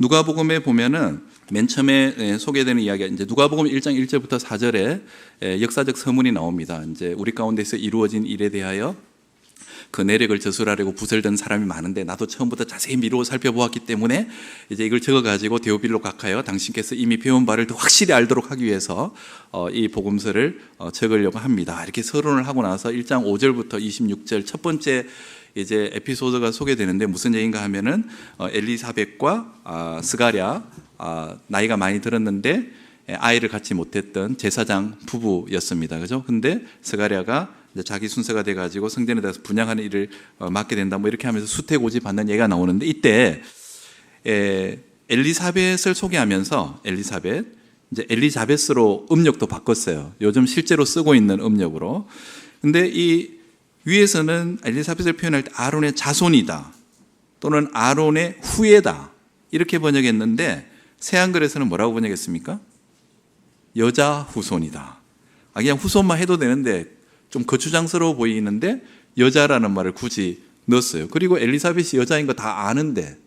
누가복음에 보면은 맨 처음에 소개되는 이야기가 이제 누가복음 1장 1절부터 4절에 역사적 서문이 나옵니다. 이제 우리 가운데서 이루어진 일에 대하여 그 내력을 저술하려고 부설된 사람이 많은데 나도 처음부터 자세히 미루어 살펴보았기 때문에 이제 이걸 적어가지고 데오빌로 각하여 당신께서 이미 배운 바를 더 확실히 알도록 하기 위해서 이 복음서를 적으려고 합니다. 이렇게 서론을 하고 나서 1장 5절부터 26절 첫 번째 이제 에피소드가 소개되는데 무슨 얘기인가 하면은 엘리사벳과 스가랴 나이가 많이 들었는데 아이를 갖지 못했던 제사장 부부였습니다. 그죠? 근데 스가랴가 자기 순서가 돼가지고 성전에 대해서 분양하는 일을 맡게 된다. 뭐 이렇게 하면서 수태고지 받는 얘기가 나오는데 이때 엘리사벳을 소개하면서 이제 엘리자베스로 음력도 바꿨어요. 요즘 실제로 쓰고 있는 음력으로. 근데 이 위에서는 엘리사벳을 표현할 때 아론의 자손이다 또는 아론의 후예다 이렇게 번역했는데 새한글에서는 뭐라고 번역했습니까? 여자 후손이다. 그냥 후손만 해도 되는데 좀 거추장스러워 보이는데 여자라는 말을 굳이 넣었어요. 그리고 엘리사벳이 여자인 거 다 아는데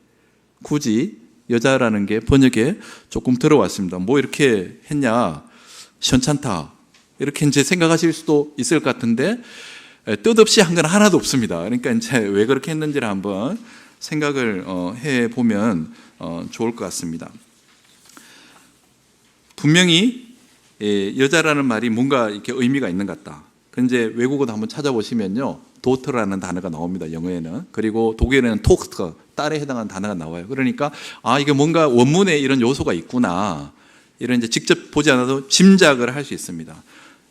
굳이 여자라는 게 번역에 조금 들어왔습니다. 뭐 이렇게 했냐, 시원찮다 이렇게 이제 생각하실 수도 있을 것 같은데 뜻없이 한 건 하나도 없습니다. 그러니까 이제 왜 그렇게 했는지를 한번 생각을 해 보면 좋을 것 같습니다. 분명히 여자라는 말이 뭔가 이렇게 의미가 있는 것 같다. 근데 외국어도 한번 찾아보시면요, 도터라는 단어가 나옵니다. 영어에는. 그리고 독일에는 토크터, 딸에 해당하는 단어가 나와요. 그러니까 이게 뭔가 원문에 이런 요소가 있구나. 이런 이제 직접 보지 않아도 짐작을 할 수 있습니다.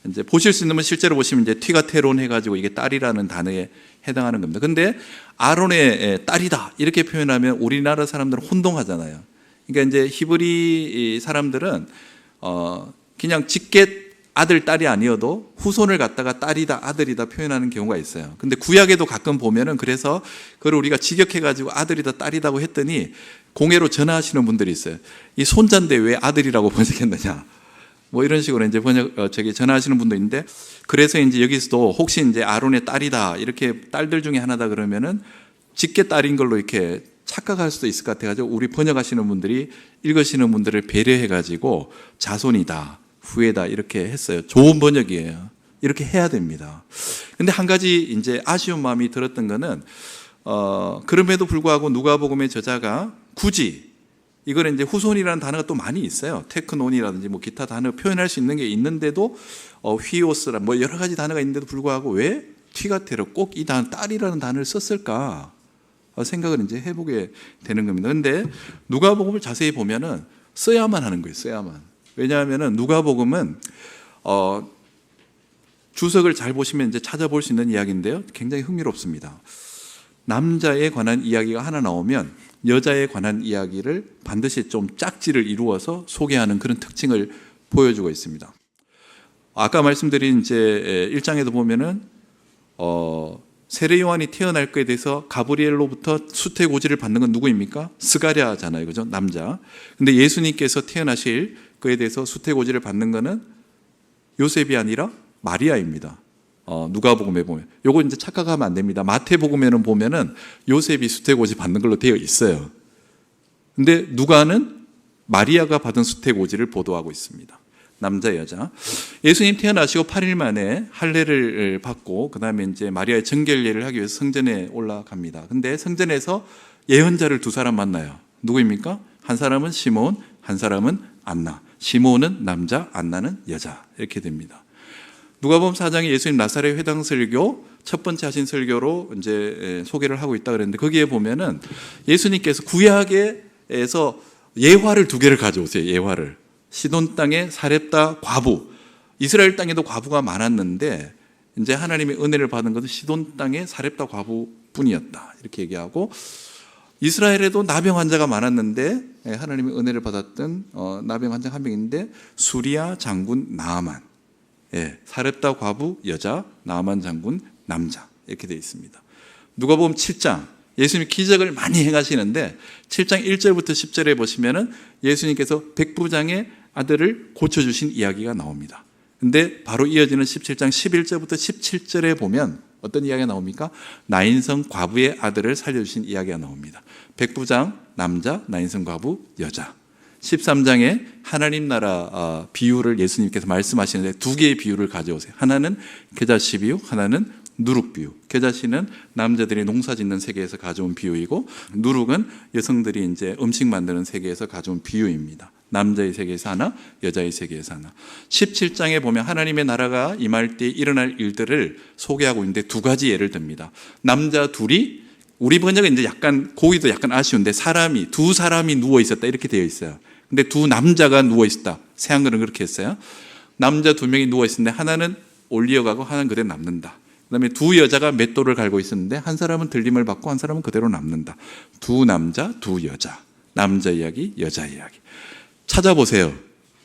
이제 보실 수 있는 건 실제로 보시면 이제 티가테론 해가지고 이게 딸이라는 단어에 해당하는 겁니다. 근데 아론의 딸이다 이렇게 표현하면 우리나라 사람들은 혼동하잖아요. 그러니까 이제 히브리 사람들은 그냥 직계 아들 딸이 아니어도 후손을 갖다가 딸이다 아들이다 표현하는 경우가 있어요. 근데 구약에도 가끔 보면은 그래서 그걸 우리가 직역해가지고 아들이다 딸이다고 했더니 공회로 전화하시는 분들이 있어요. 이 손자인데 왜 아들이라고 번역했느냐? 뭐 이런 식으로 이제 전화하시는 분도 있는데, 그래서 이제 여기서도 혹시 이제 아론의 딸이다 이렇게 딸들 중에 하나다 그러면은 직계 딸인 걸로 이렇게 착각할 수도 있을 것 같아가지고 우리 번역하시는 분들이 읽으시는 분들을 배려해가지고 자손이다, 후예다 이렇게 했어요. 좋은 번역이에요. 이렇게 해야 됩니다. 근데 한 가지 이제 아쉬운 마음이 들었던 거는 그럼에도 불구하고 누가복음의 저자가 굳이 이거는 이제 후손이라는 단어가 또 많이 있어요. 테크논이라든지 뭐 기타 단어 표현할 수 있는 게 있는데도 휘오스라 뭐 여러 가지 단어가 있는데도 불구하고 왜 티가테로 꼭 이 단어 딸이라는 단어를 썼을까 생각을 이제 해보게 되는 겁니다. 근데 누가복음을 자세히 보면은 써야만 하는 거예요. 써야만. 왜냐하면은 누가복음은 주석을 잘 보시면 이제 찾아볼 수 있는 이야기인데요. 굉장히 흥미롭습니다. 남자에 관한 이야기가 하나 나오면 여자에 관한 이야기를 반드시 좀 짝지를 이루어서 소개하는 그런 특징을 보여주고 있습니다. 아까 말씀드린 이제 1장에도 보면은 세례 요한이 태어날 것에 대해서 가브리엘로부터 수태고지를 받는 건 누구입니까? 스가랴잖아요, 그죠? 남자. 근데 예수님께서 태어나실 그에 대해서 수태고지를 받는 것은 요셉이 아니라 마리아입니다. 누가복음에 보면 요거 이제 착각하면 안 됩니다. 마태복음에는 보면은 요셉이 수태고지 받는 걸로 되어 있어요. 근데 누가는 마리아가 받은 수태고지를 보도하고 있습니다. 남자 여자. 예수님 태어나시고 8일 만에 할례를 받고 그다음에 이제 마리아의 정결례를 하기 위해서 성전에 올라갑니다. 근데 성전에서 예언자를 두 사람 만나요. 누구입니까? 한 사람은 시몬, 한 사람은 안나. 시몬은 남자, 안나는 여자. 이렇게 됩니다. 누가복음 4장에 예수님 나사렛 회당 설교 첫 번째 하신 설교로 이제 소개를 하고 있다 그랬는데 거기에 보면은 예수님께서 구약에서 예화를 두 개를 가져오세요. 예화를. 시돈 땅의 사렙다 과부. 이스라엘 땅에도 과부가 많았는데 이제 하나님의 은혜를 받은 것은 시돈 땅의 사렙다 과부뿐이었다. 이렇게 얘기하고 이스라엘에도 나병 환자가 많았는데 하나님의 은혜를 받았던 나병 환자 한 명인데 수리아 장군 나아만. 사렙다 과부 여자, 나아만 장군 남자 이렇게 되어 있습니다. 누가복음 7장 예수님이 기적을 많이 행하시는데 7장 1절부터 10절에 보시면은 예수님께서 백부장의 아들을 고쳐주신 이야기가 나옵니다. 근데 바로 이어지는 17장 11절부터 17절에 보면 어떤 이야기가 나옵니까? 나인성 과부의 아들을 살려주신 이야기가 나옵니다. 백부장 남자, 나인성 과부 여자. 13장에 하나님 나라 비유를 예수님께서 말씀하시는데 두 개의 비유를 가져오세요. 하나는 겨자씨 비유, 하나는 누룩 비유. 겨자씨는 남자들이 농사 짓는 세계에서 가져온 비유이고, 누룩은 여성들이 이제 음식 만드는 세계에서 가져온 비유입니다. 남자의 세계에서 하나, 여자의 세계에서 하나. 17장에 보면 하나님의 나라가 임할 때 일어날 일들을 소개하고 있는데 두 가지 예를 듭니다. 남자 둘이, 우리 번역은 이제 약간 고기도 약간 아쉬운데 두 사람이 누워 있었다 이렇게 되어 있어요. 근데 두 남자가 누워 있었다. 새 한글은 그렇게 했어요. 남자 두 명이 누워 있었는데 하나는 올리어가고 하나는 그대로 남는다. 그다음에 두 여자가 맷돌을 갈고 있었는데 한 사람은 들림을 받고 한 사람은 그대로 남는다. 두 남자, 두 여자. 남자 이야기, 여자 이야기. 찾아보세요.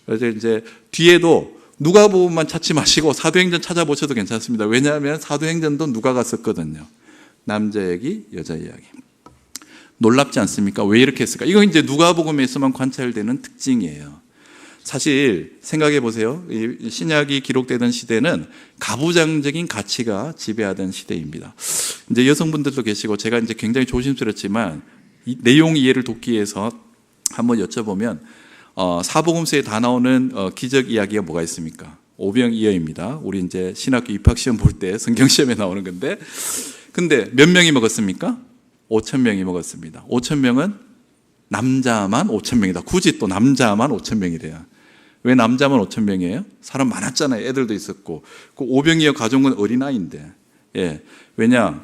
그래서 이제 뒤에도 누가복음만 찾지 마시고 사도행전 찾아보셔도 괜찮습니다. 왜냐하면 사도행전도 누가가 썼거든요. 남자 이야기, 여자 이야기. 놀랍지 않습니까? 왜 이렇게 했을까? 이건 이제 누가복음에서만 관찰되는 특징이에요. 사실 생각해 보세요. 이 신약이 기록되던 시대는 가부장적인 가치가 지배하던 시대입니다. 이제 여성분들도 계시고 제가 이제 굉장히 조심스럽지만 이 내용 이해를 돕기 위해서 한번 여쭤보면 사복음서에 다 나오는 기적 이야기가 뭐가 있습니까? 오병이어입니다. 우리 이제 신학교 입학 시험 볼 때 성경 시험에 나오는 건데, 근데 몇 명이 먹었습니까? 5,000명이 먹었습니다. 5,000명은 남자만 5,000명이다. 굳이 또 남자만 5,000명이래요. 왜 남자만 5,000명이에요? 사람 많았잖아요. 애들도 있었고. 그 오병이어 가족은 어린아이인데. 예. 왜냐?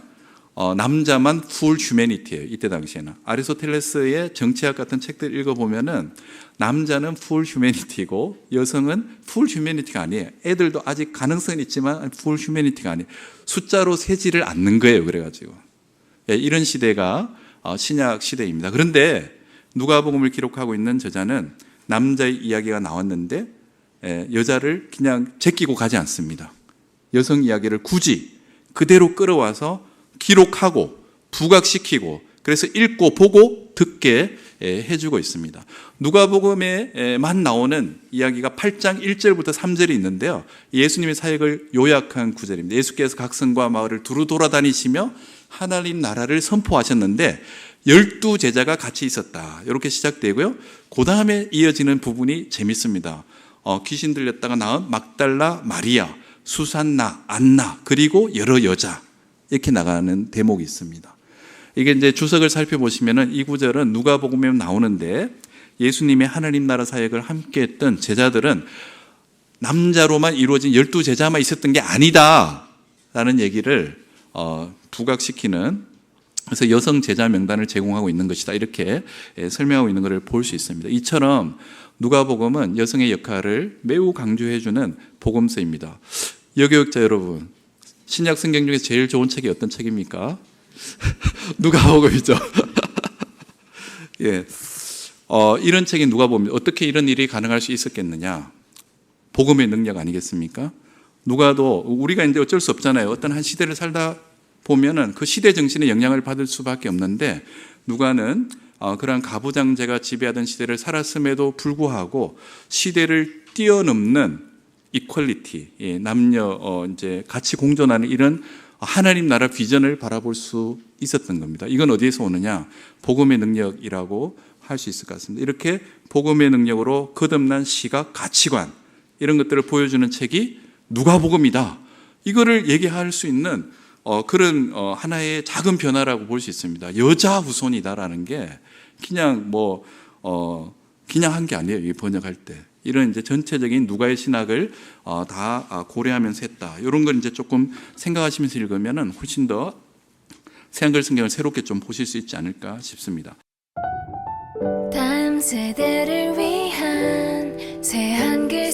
남자만 풀 휴메니티예요. 이때 당시에는. 아리스토텔레스의 정치학 같은 책들 읽어보면은 남자는 풀 휴메니티고 여성은 풀 휴메니티가 아니에요. 애들도 아직 가능성은 있지만 풀 휴메니티가 아니에요. 숫자로 세지를 않는 거예요. 그래가지고. 예, 이런 시대가 신약 시대입니다. 그런데 누가복음을 기록하고 있는 저자는 남자의 이야기가 나왔는데 여자를 그냥 제끼고 가지 않습니다. 여성 이야기를 굳이 그대로 끌어와서 기록하고 부각시키고 그래서 읽고 보고 듣게 해주고 있습니다. 누가복음에만 나오는 이야기가 8장 1절부터 3절이 있는데요. 예수님의 사역을 요약한 구절입니다. 예수께서 각 성과 마을을 두루 돌아다니시며 하나님 나라를 선포하셨는데 12제자가 같이 있었다. 이렇게 시작되고요. 그 다음에 이어지는 부분이 재밌습니다. 귀신 들렸다가 나온 막달라 마리아, 수산나, 안나, 그리고 여러 여자 이렇게 나가는 대목이 있습니다. 이게 이제 주석을 살펴보시면은 이 구절은 누가복음에 나오는데 예수님의 하나님 나라 사역을 함께했던 제자들은 남자로만 이루어진 12제자만 있었던 게 아니다라는 얘기를 부각시키는, 그래서 여성 제자 명단을 제공하고 있는 것이다 이렇게 설명하고 있는 것을 볼 수 있습니다. 이처럼 누가복음은 여성의 역할을 매우 강조해주는 복음서입니다. 여교육자 여러분, 신약 성경 중에 제일 좋은 책이 어떤 책입니까? 누가복음이죠. 예, 이런 책이 누가복음. 어떻게 이런 일이 가능할 수 있었겠느냐? 복음의 능력 아니겠습니까? 누가도 우리가 이제 어쩔 수 없잖아요. 어떤 한 시대를 살다 보면은 그 시대 정신의 영향을 받을 수밖에 없는데 누가는 그러한 가부장제가 지배하던 시대를 살았음에도 불구하고 시대를 뛰어넘는 이퀄리티, 남녀 이제 같이 공존하는 이런 하나님 나라 비전을 바라볼 수 있었던 겁니다. 이건 어디에서 오느냐? 복음의 능력이라고 할 수 있을 것 같습니다. 이렇게 복음의 능력으로 거듭난 시각, 가치관 이런 것들을 보여주는 책이 누가복음이다. 이거를 얘기할 수 있는 그런 하나의 작은 변화라고 볼 수 있습니다. 여자 후손이다라는 게 그냥 그냥 한 게 아니에요. 이 번역할 때. 이런 이제 전체적인 누가의 신학을 다 고려하면서 했다. 이런 걸 이제 조금 생각하시면서 읽으면은 훨씬 더 새한글 성경을 새롭게 좀 보실 수 있지 않을까 싶습니다. 다음 세대를 위한 새한글